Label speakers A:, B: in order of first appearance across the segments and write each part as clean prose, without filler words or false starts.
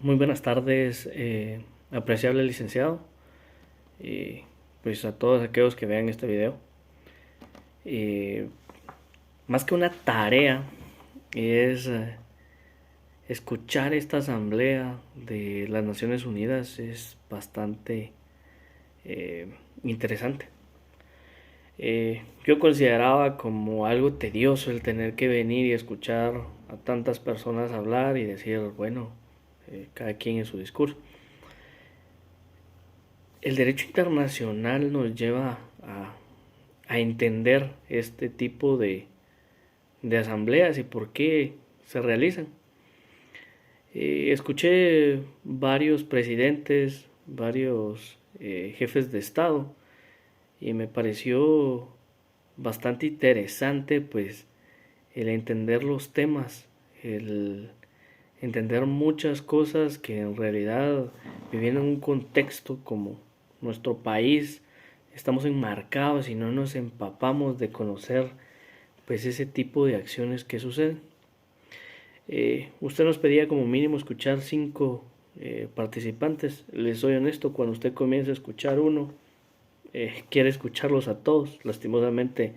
A: Muy buenas tardes, apreciable licenciado, y pues a todos aquellos que vean este video. Eh, Más que una tarea es escuchar esta asamblea de las Naciones Unidas es bastante eh, interesante. Yo consideraba como algo tedioso el tener que venir y escuchar a tantas personas hablar y decir, bueno, cada quien en su discurso. El derecho internacional nos lleva a entender este tipo de asambleas y por qué se realizan. Escuché varios presidentes, varios jefes de Estado y me pareció bastante interesante pues el entender los temas, el entender muchas cosas que en realidad viviendo en un contexto como nuestro país estamos enmarcados y no nos empapamos de conocer pues ese tipo de acciones que suceden. Usted nos pedía como mínimo escuchar 5 participantes. Les soy honesto, cuando usted comienza a escuchar uno, quiere escucharlos a todos. Lastimosamente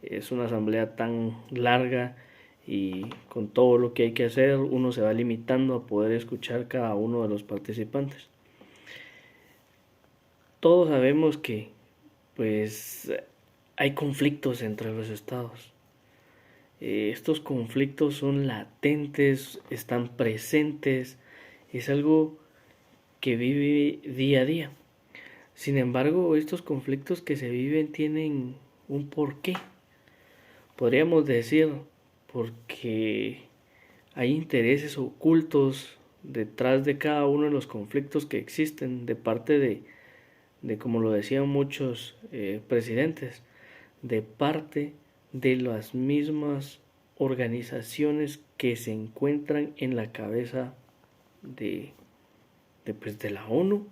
A: es una asamblea tan larga y con todo lo que hay que hacer, uno se va limitando a poder escuchar cada uno de los participantes. Todos sabemos que pues hay conflictos entre los estados. Estos conflictos son latentes, están presentes, es algo que vive día a día. Sin embargo, estos conflictos que se viven tienen un porqué. Podríamos decir porque hay intereses ocultos detrás de cada uno de los conflictos que existen de parte de como lo decían muchos presidentes, de parte de las mismas organizaciones que se encuentran en la cabeza de, de la ONU.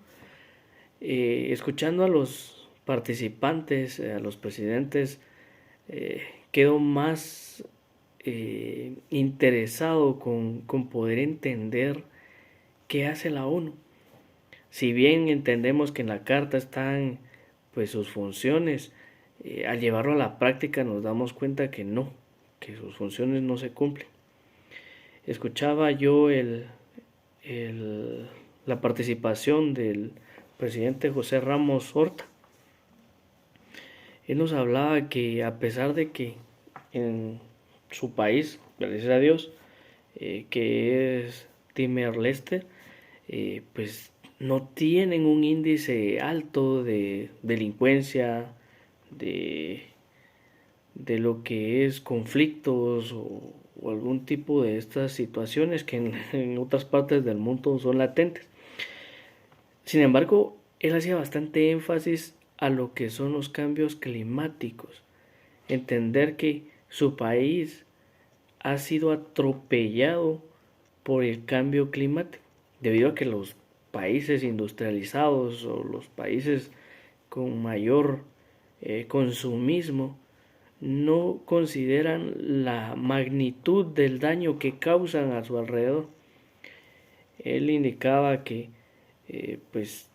A: Escuchando a los participantes, a los presidentes, quedo más interesado con poder entender qué hace la ONU. Si bien entendemos que en la carta están pues sus funciones, al llevarlo a la práctica nos damos cuenta que no, que sus funciones no se cumplen. Escuchaba yo el, la participación del presidente José Ramos Horta. Él nos hablaba que a pesar de que en su país, gracias a Dios, que es Timor-Leste, pues no tienen un índice alto de delincuencia, de, de lo que es conflictos o algún tipo de estas situaciones que en otras partes del mundo son latentes. Sin embargo, él hacía bastante énfasis a lo que son los cambios climáticos, entender que su país ha sido atropellado por el cambio climático, debido a que los países industrializados o los países con mayor consumismo no consideran la magnitud del daño que causan a su alrededor. Él indicaba que pues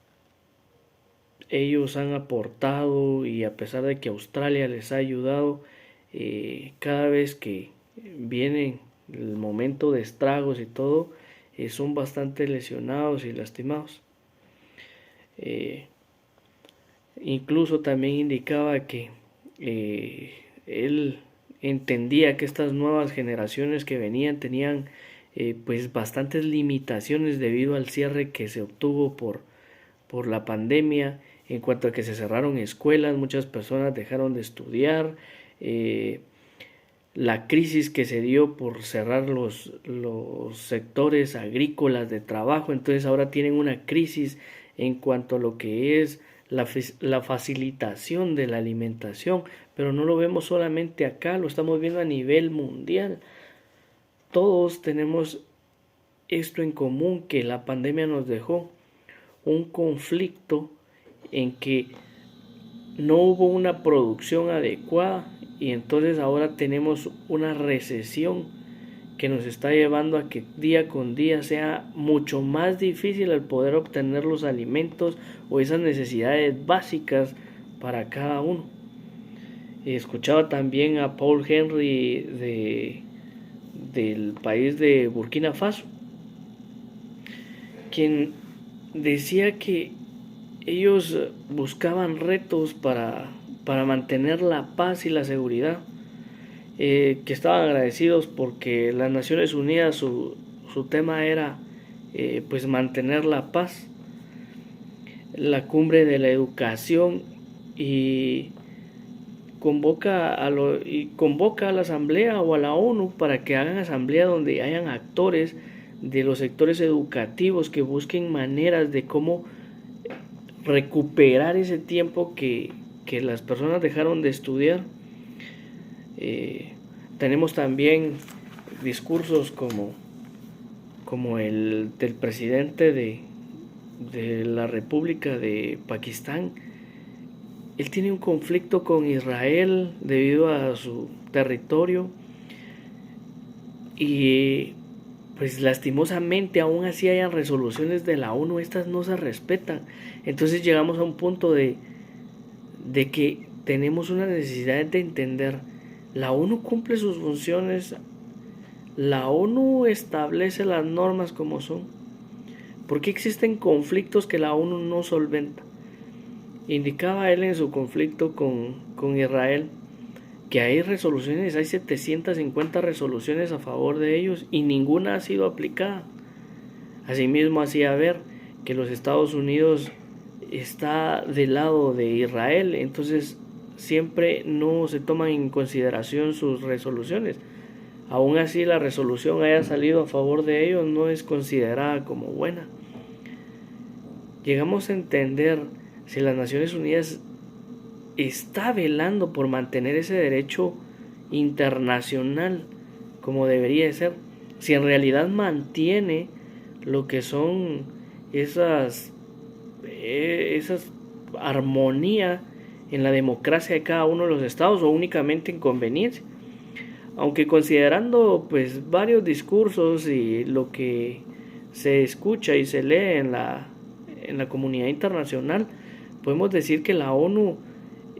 A: ellos han aportado y a pesar de que Australia les ha ayudado, cada vez que viene el momento de estragos y todo, son bastante lesionados y lastimados. Eh, Incluso también indicaba que él entendía que estas nuevas generaciones que venían tenían pues bastantes limitaciones debido al cierre que se obtuvo por la pandemia, en cuanto a que se cerraron escuelas, muchas personas dejaron de estudiar, la crisis que se dio por cerrar los sectores agrícolas de trabajo, entonces ahora tienen una crisis en cuanto a lo que es la facilitación de la alimentación, pero no lo vemos solamente acá, lo estamos viendo a nivel mundial. Todos tenemos esto en común que la pandemia nos dejó, un conflicto en que no hubo una producción adecuada y entonces ahora tenemos una recesión que nos está llevando a que día con día sea mucho más difícil el poder obtener los alimentos o esas necesidades básicas para cada uno. Escuchaba también a Paul Henry del país de Burkina Faso, quien decía que ellos buscaban retos para mantener la paz y la seguridad, que estaban agradecidos porque las Naciones Unidas su tema era pues mantener la paz, la cumbre de la educación, y convoca a la asamblea o a la ONU para que hagan asamblea donde hayan actores de los sectores educativos que busquen maneras de cómo recuperar ese tiempo que las personas dejaron de estudiar. Tenemos también discursos como el del presidente de la República de Pakistán. Él tiene un conflicto con Israel debido a su territorio y pues lastimosamente aún así hayan resoluciones de la ONU, estas no se respetan. Entonces llegamos a un punto de que tenemos una necesidad de entender: la ONU cumple sus funciones, la ONU establece las normas como son. ¿Por qué existen conflictos que la ONU no solventa? Indicaba él en su conflicto con Israel que hay resoluciones, hay 750 resoluciones a favor de ellos y ninguna ha sido aplicada. Asimismo hacía ver que los Estados Unidos está del lado de Israel, entonces siempre no se toman en consideración sus resoluciones. Aún así la resolución haya salido a favor de ellos, no es considerada como buena. Llegamos a entender si las Naciones Unidas está velando por mantener ese derecho internacional como debería ser, si en realidad mantiene lo que son esas armonía en la democracia de cada uno de los estados o únicamente en conveniencia. Aunque considerando pues varios discursos y lo que se escucha y se lee en la comunidad internacional, podemos decir que la ONU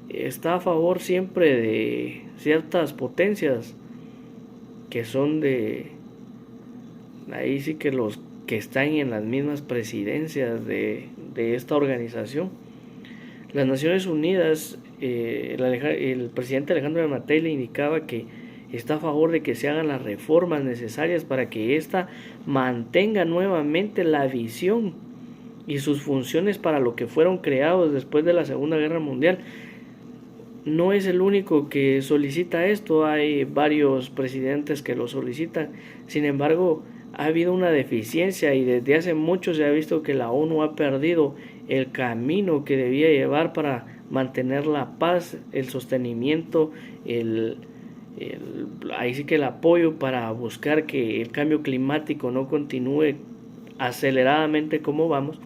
A: está a favor siempre de ciertas potencias que son ahí sí que los que están en las mismas presidencias de esta organización. Las Naciones Unidas, el presidente Alejandro Yamatei le indicaba que está a favor de que se hagan las reformas necesarias para que ésta mantenga nuevamente la visión y sus funciones para lo que fueron creados después de la Segunda Guerra Mundial. No es el único que solicita esto, hay varios presidentes que lo solicitan. Sin embargo, ha habido una deficiencia y desde hace mucho se ha visto que la ONU ha perdido el camino que debía llevar para mantener la paz, el sostenimiento, ahí sí que el apoyo para buscar que el cambio climático no continúe aceleradamente como vamos.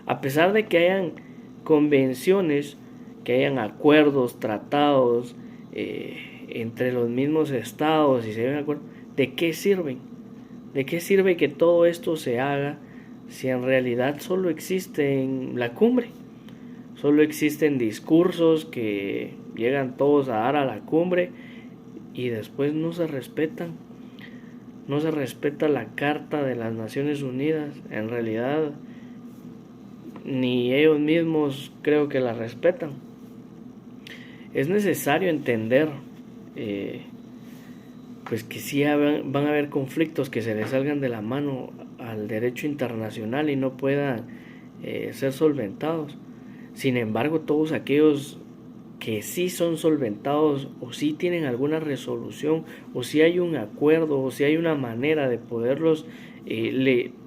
A: A pesar de que hayan convenciones, que hayan acuerdos, tratados entre los mismos estados y se den acuerdo, ¿de qué sirven? ¿De qué sirve que todo esto se haga si en realidad solo existe en la cumbre? Solo existen discursos que llegan todos a dar a la cumbre y después no se respetan. No se respeta la Carta de las Naciones Unidas. En realidad ni ellos mismos creo que la respetan. Es necesario entender pues que sí van a haber conflictos que se les salgan de la mano al derecho internacional y no puedan ser solventados. Sin embargo, todos aquellos que sí son solventados o sí tienen alguna resolución o si hay un acuerdo o si hay una manera de poderlos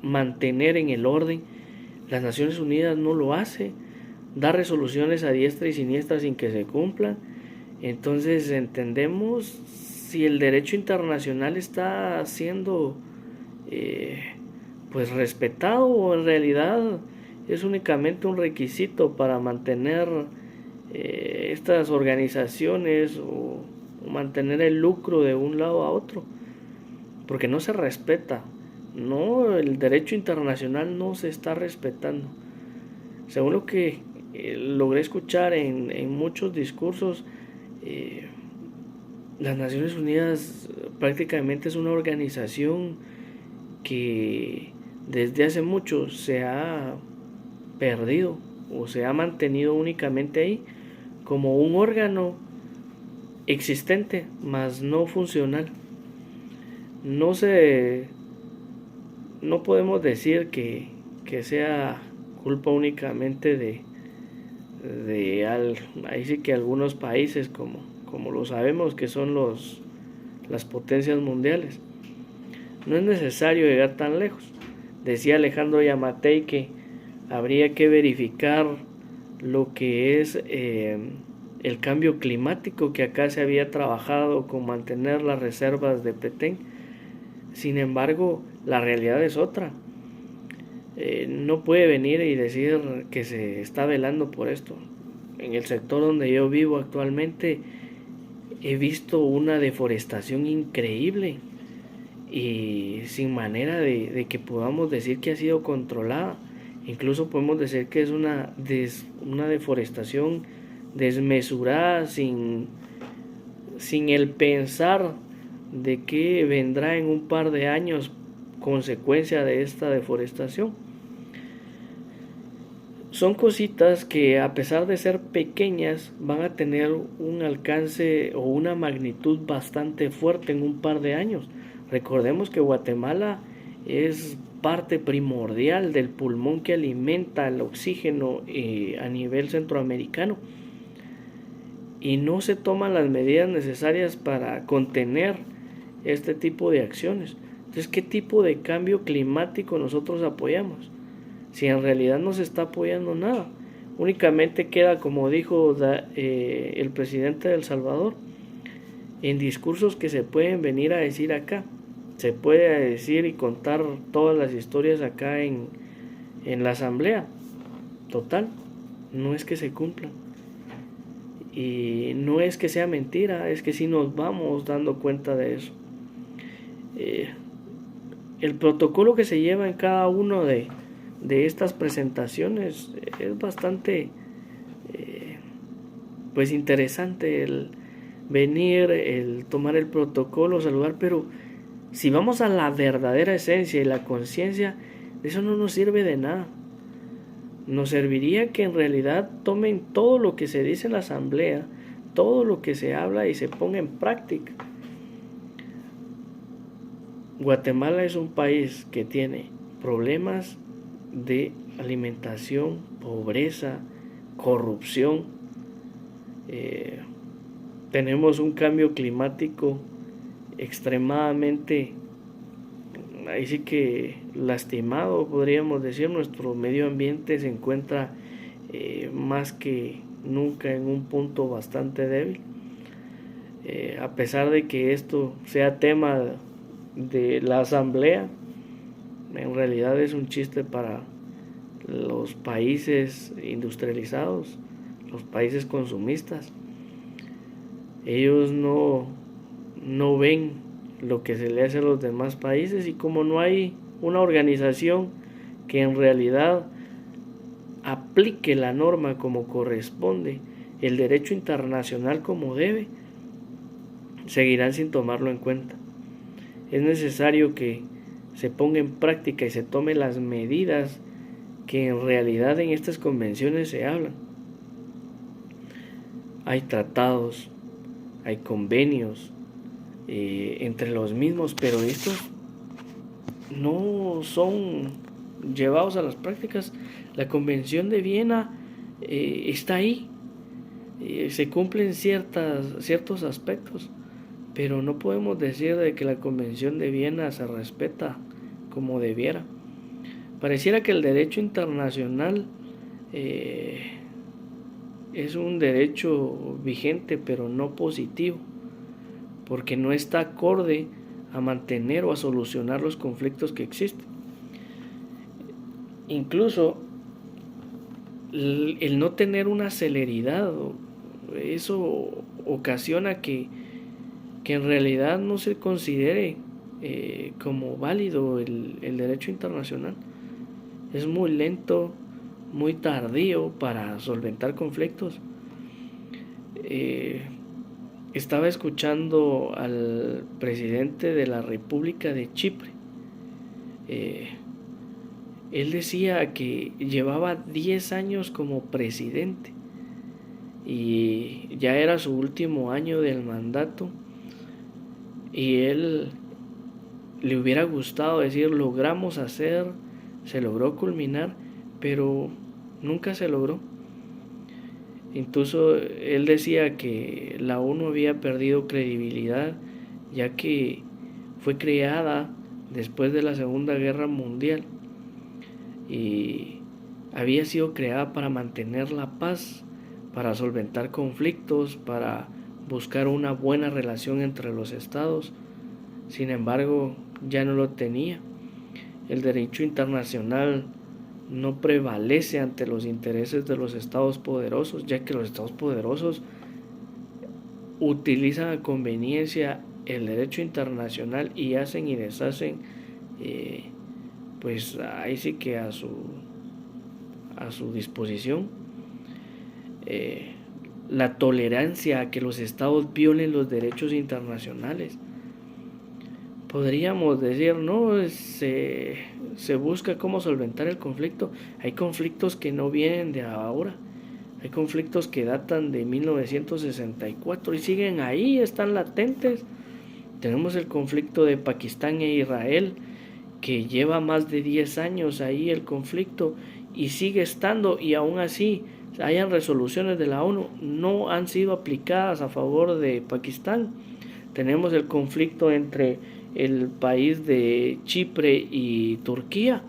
A: mantener en el orden, las Naciones Unidas no lo hace, da resoluciones a diestra y siniestra sin que se cumplan. Entonces entendemos si el derecho internacional está siendo pues respetado o en realidad es únicamente un requisito para mantener estas organizaciones o mantener el lucro de un lado a otro. porque no se respeta. No, el derecho internacional no se está respetando. Según lo que logré escuchar en muchos discursos, eh, las Naciones Unidas prácticamente es una organización que desde hace mucho se ha perdido o se ha mantenido únicamente ahí como un órgano existente, mas no funcional. No se, no podemos decir que sea culpa únicamente ahí sí que algunos países como lo sabemos que son las potencias mundiales. No es necesario llegar tan lejos. Decía Alejandro Yamatei que habría que verificar lo que es el cambio climático, que acá se había trabajado con mantener las reservas de Petén. Sin embargo, la realidad es otra. No puede venir y decir que se está velando por esto. En el sector donde yo vivo actualmente he visto una deforestación increíble y sin manera de que podamos decir que ha sido controlada. Incluso podemos decir que es una deforestación desmesurada, sin el pensar de que vendrá en un par de años consecuencia de esta deforestación. Son cositas que, a pesar de ser pequeñas, van a tener un alcance o una magnitud bastante fuerte en un par de años. Recordemos que Guatemala es parte primordial del pulmón que alimenta el oxígeno a nivel centroamericano, y no se toman las medidas necesarias para contener este tipo de acciones. Entonces, ¿qué tipo de cambio climático nosotros apoyamos? Si en realidad no se está apoyando nada, únicamente queda, como dijo el presidente de El Salvador, en discursos que se pueden venir a decir acá. Se puede decir y contar todas las historias acá en la asamblea. Total, no es que se cumplan. Y no es que sea mentira, es que sí nos vamos dando cuenta de eso. El protocolo que se lleva en cada uno de estas presentaciones es bastante pues interesante, el venir, el tomar el protocolo, saludar, pero si vamos a la verdadera esencia y la conciencia, eso no nos sirve de nada. Nos serviría que en realidad tomen todo lo que se dice en la asamblea, todo lo que se habla y se ponga en práctica. Guatemala es un país que tiene problemas de alimentación, pobreza, corrupción. Tenemos un cambio climático extremadamente, ahí sí que lastimado, podríamos decir. Nuestro medio ambiente se encuentra más que nunca en un punto bastante débil. A pesar de que esto sea tema de la asamblea, en realidad es un chiste para los países industrializados, los países consumistas. Ellos no ven lo que se le hace a los demás países, y como no hay una organización que en realidad aplique la norma como corresponde, el derecho internacional como debe, seguirán sin tomarlo en cuenta. Es necesario que se ponga en práctica y se tomen las medidas que en realidad en estas convenciones se hablan. Hay tratados, hay convenios entre los mismos, pero estos no son llevados a las prácticas. La Convención de Viena está ahí, se cumplen ciertos aspectos, pero no podemos decir de que la Convención de Viena se respeta como debiera. Pareciera que el derecho internacional es un derecho vigente, pero no positivo, porque no está acorde a mantener o a solucionar los conflictos que existen. Incluso el no tener una celeridad, eso ocasiona que en realidad no se considere como válido el derecho internacional. Es muy lento, muy tardío para solventar conflictos. Estaba escuchando al presidente de la República de Chipre. Él decía que llevaba 10 años como presidente y ya era su último año del mandato, y él le hubiera gustado decir logramos hacer, se logró culminar, pero nunca se logró. Incluso él decía que la ONU había perdido credibilidad, ya que fue creada después de la Segunda Guerra Mundial y había sido creada para mantener la paz, para solventar conflictos, para buscar una buena relación entre los estados. Sin embargo, ya no lo tenía. El derecho internacional no prevalece ante los intereses de los estados poderosos, ya que los estados poderosos utilizan a conveniencia el derecho internacional y hacen y deshacen, pues ahí sí que a su disposición. La tolerancia a que los estados violen los derechos internacionales. Podríamos decir, no, se busca cómo solventar el conflicto. Hay conflictos que no vienen de ahora. Hay conflictos que datan de 1964 y siguen ahí, están latentes. Tenemos el conflicto de Pakistán e Israel, que lleva más de 10 años ahí el conflicto y sigue estando, y aún así hayan resoluciones de la ONU, no han sido aplicadas a favor de Pakistán. Tenemos el conflicto entre el país de Chipre y Turquía,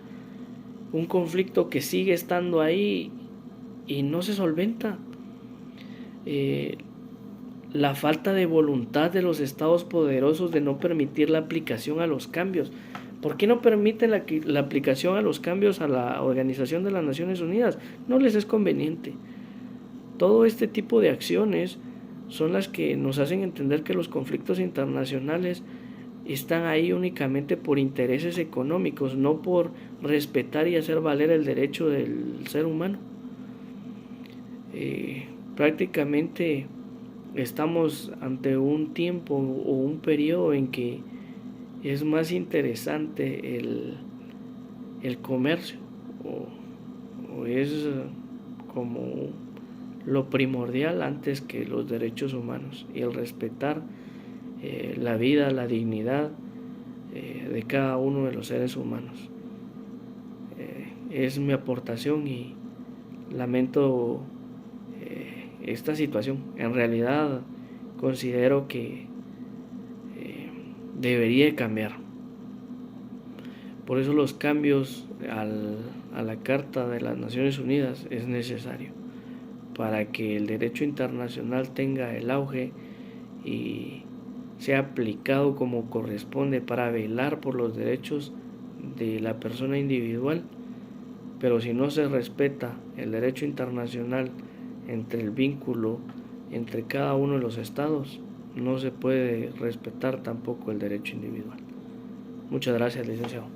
A: un conflicto que sigue estando ahí y no se solventa. La falta de voluntad de los estados poderosos de no permitir la aplicación a los cambios. ¿Por qué no permiten la aplicación a los cambios a la Organización de las Naciones Unidas? No les es conveniente. Todo este tipo de acciones son las que nos hacen entender que los conflictos internacionales están ahí únicamente por intereses económicos, no por respetar y hacer valer el derecho del ser humano. Prácticamente estamos ante un tiempo o un periodo en que es más interesante el comercio, o es como lo primordial antes que los derechos humanos y el respetar la vida, la dignidad de cada uno de los seres humanos. Es mi aportación y lamento esta situación. En realidad considero que debería cambiar. Por eso los cambios a la Carta de las Naciones Unidas es necesario, para que el derecho internacional tenga el auge y sea aplicado como corresponde para velar por los derechos de la persona individual. Pero si no se respeta el derecho internacional entre el vínculo entre cada uno de los estados, no se puede respetar tampoco el derecho individual. Muchas gracias, licenciado.